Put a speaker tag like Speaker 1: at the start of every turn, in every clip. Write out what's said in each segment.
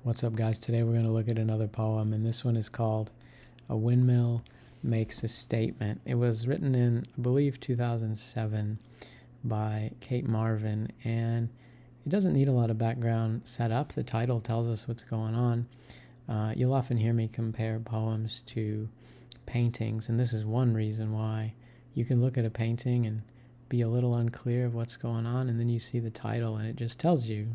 Speaker 1: What's up, guys? Today we're going to look at another poem, and this one is called A Windmill Makes a Statement. It was written in, I believe, 2007 by Cate Marvin, and it doesn't need a lot of background setup. The title tells us what's going on. You'll often hear me compare poems to paintings, and this is one reason why. You can look at a painting and be a little unclear of what's going on, and then you see the title, and it just tells you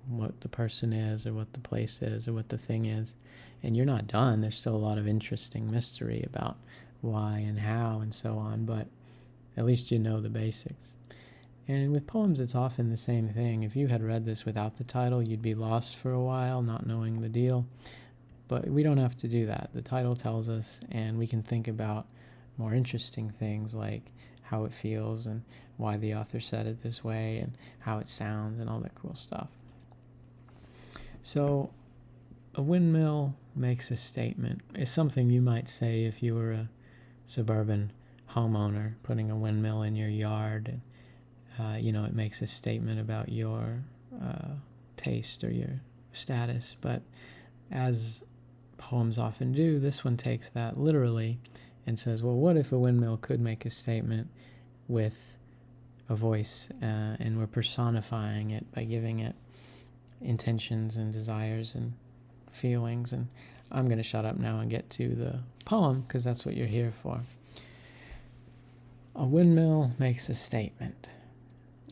Speaker 1: what the person is or what the place is or what the thing is, and you're not done. There's still a lot of interesting mystery about why and how and so on, but at least you know the basics. And with poems, it's often the same thing. If you had read this without the title, you'd be lost for a while, not knowing the deal. But we don't have to do that. The title tells us, and we can think about more interesting things like how it feels and why the author said it this way and how it sounds and all that cool stuff. So, a windmill makes a statement. It's something you might say if you were a suburban homeowner putting a windmill in your yard. And, it makes a statement about your taste or your status. But as poems often do, this one takes that literally and says, well, what if a windmill could make a statement with a voice, and we're personifying it by giving it intentions and desires and feelings. And I'm going to shut up now and get to the poem because that's what you're here for. A windmill makes a statement.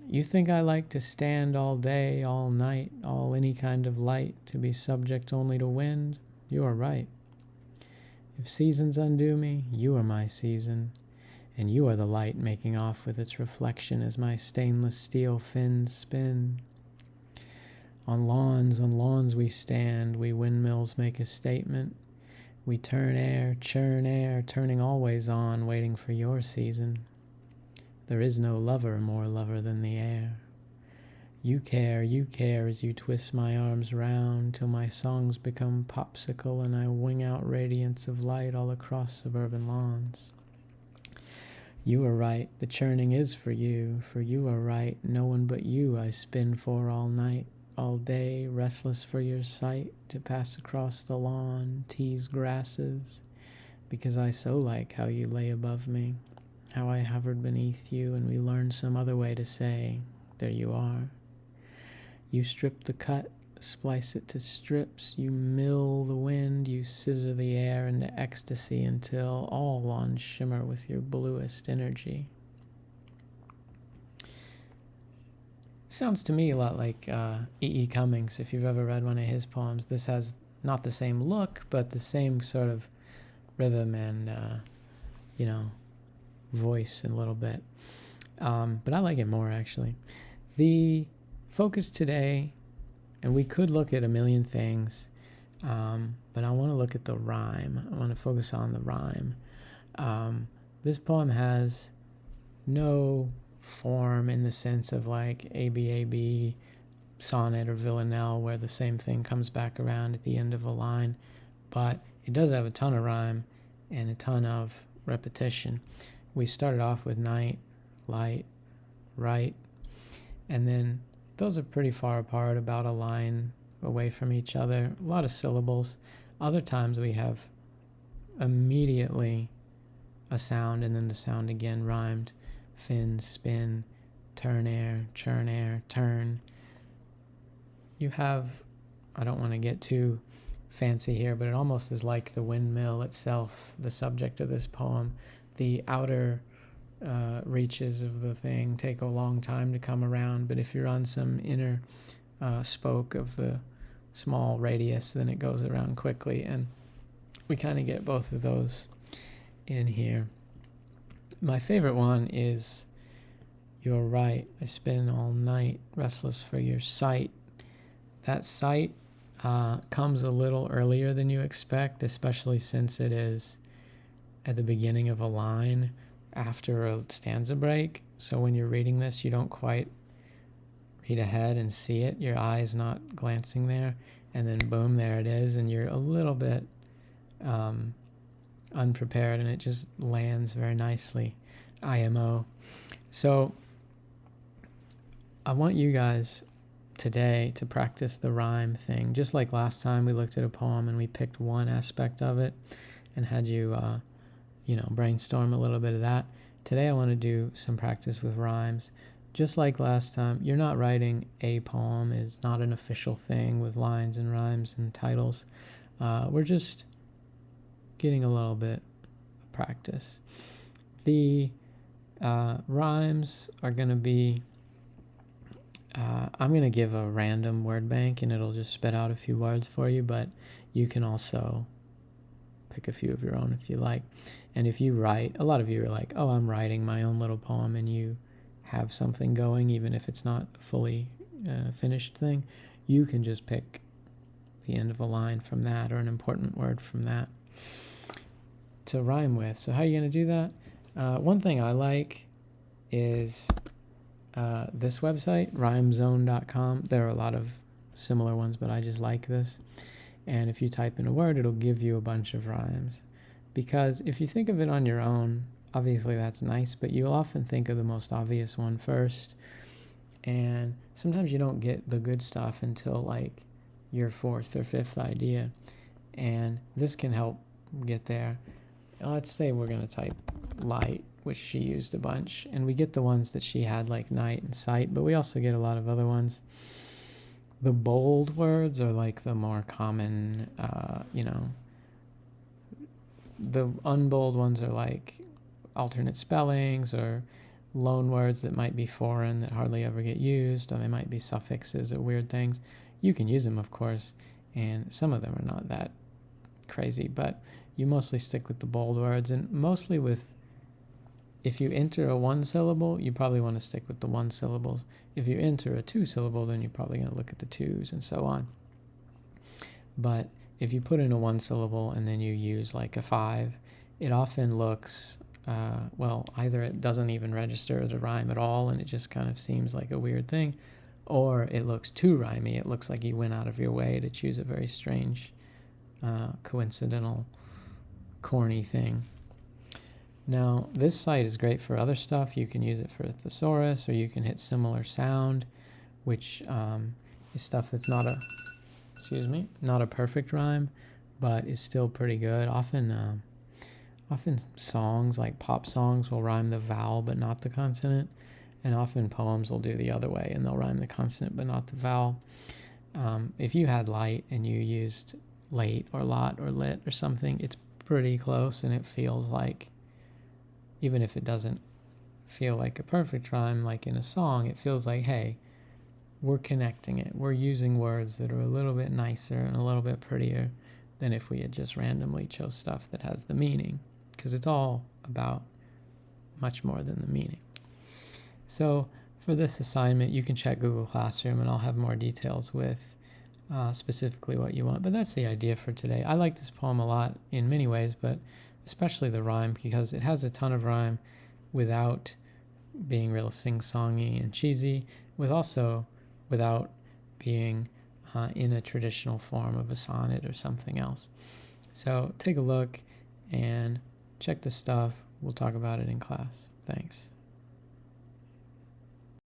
Speaker 1: You think I like to stand all day, all night, all any kind of light, to be subject only to wind? You are right. If seasons undo me, you are my season, and you are the light making off with its reflection as my stainless steel fins spin. On lawns we stand, we windmills make a statement. We turn air, churn air, turning always on, waiting for your season. There is no lover more lover than the air. You care as you twist my arms round till my songs become popsicle and I wing out radiance of light all across suburban lawns. You are right, the churning is for you are right, no one but you I spin for all night. All day, restless for your sight, to pass across the lawn, tease grasses, because I so like how you lay above me, how I hovered beneath you, and we learned some other way to say, there you are. You strip the cut, splice it to strips, you mill the wind, you scissor the air into ecstasy until all lawns shimmer with your bluest energy. Sounds to me a lot like E.E. Cummings, if you've ever read one of his poems. This has not the same look, but the same sort of rhythm and, voice a little bit. But I like it more, actually. The focus today, and we could look at a million things, but I want to look at the rhyme. I want to focus on the rhyme. This poem has no form in the sense of like ABAB sonnet or villanelle where the same thing comes back around at the end of a line, but it does have a ton of rhyme and a ton of repetition. We started off with night, light, right, and then those are pretty far apart, about a line away from each other, a lot of syllables. Other times we have immediately a sound and then the sound again rhymed. Fin, spin, turn air, churn air, turn. You have, I don't want to get too fancy here, but it almost is like the windmill itself, the subject of this poem. The outer reaches of the thing take a long time to come around, but if you're on some inner spoke of the small radius, then it goes around quickly, and we kind of get both of those in here. My favorite one is, you're right, I spin all night, restless for your sight. That sight comes a little earlier than you expect, especially since it is at the beginning of a line after a stanza break. So when you're reading this, you don't quite read ahead and see it. Your eye's not glancing there, and then boom, there it is, and you're a little bit unprepared, and it just lands very nicely. IMO. So I want you guys today to practice the rhyme thing. Just like last time we looked at a poem and we picked one aspect of it and had you, brainstorm a little bit of that. Today I want to do some practice with rhymes. Just like last time, you're not writing a poem. It's not an official thing with lines and rhymes and titles. We're just getting a little bit of practice. The rhymes are going to be, I'm going to give a random word bank and it'll just spit out a few words for you, but you can also pick a few of your own if you like. And if you write, a lot of you are like, oh, I'm writing my own little poem, and you have something going, even if it's not a fully finished thing, you can just pick the end of a line from that or an important word from that to rhyme with. So how are you going to do that? One thing I like is this website, rhymezone.com. There are a lot of similar ones, but I just like this. And if you type in a word, it'll give you a bunch of rhymes. Because if you think of it on your own, obviously that's nice, but you'll often think of the most obvious one first. And sometimes you don't get the good stuff until like your fourth or fifth idea. And this can help get there. Let's say we're going to type light, which she used a bunch. And we get the ones that she had like night and sight, but we also get a lot of other ones. The bold words are like the more common, the unbold ones are like alternate spellings or loan words that might be foreign that hardly ever get used, or they might be suffixes or weird things. You can use them, of course, and some of them are not that crazy, but you mostly stick with the bold words, and mostly with, if you enter a one syllable, you probably want to stick with the one syllables. If you enter a two syllable, then you're probably going to look at the twos and so on. But if you put in a one syllable and then you use like a five, it often looks, either it doesn't even register as a rhyme at all and it just kind of seems like a weird thing, or it looks too rhymey. It looks like you went out of your way to choose a very strange, coincidental, corny thing. Now, this site is great for other stuff. You can use it for a thesaurus, or you can hit similar sound, which is stuff that's not a perfect rhyme, but is still pretty good. Often songs, like pop songs, will rhyme the vowel but not the consonant, and often poems will do the other way, and they'll rhyme the consonant but not the vowel. If you had light and you used late or lot or lit or something, it's pretty close, and it feels like, even if it doesn't feel like a perfect rhyme, like in a song, it feels like, hey, we're connecting it. We're using words that are a little bit nicer and a little bit prettier than if we had just randomly chose stuff that has the meaning, because it's all about much more than the meaning. So for this assignment, you can check Google Classroom, and I'll have more details with specifically what you want. But that's the idea for today. I like this poem a lot in many ways, but especially the rhyme, because it has a ton of rhyme without being real sing-songy and cheesy, without being in a traditional form of a sonnet or something else. So take a look and check this stuff. We'll talk about it in class. Thanks.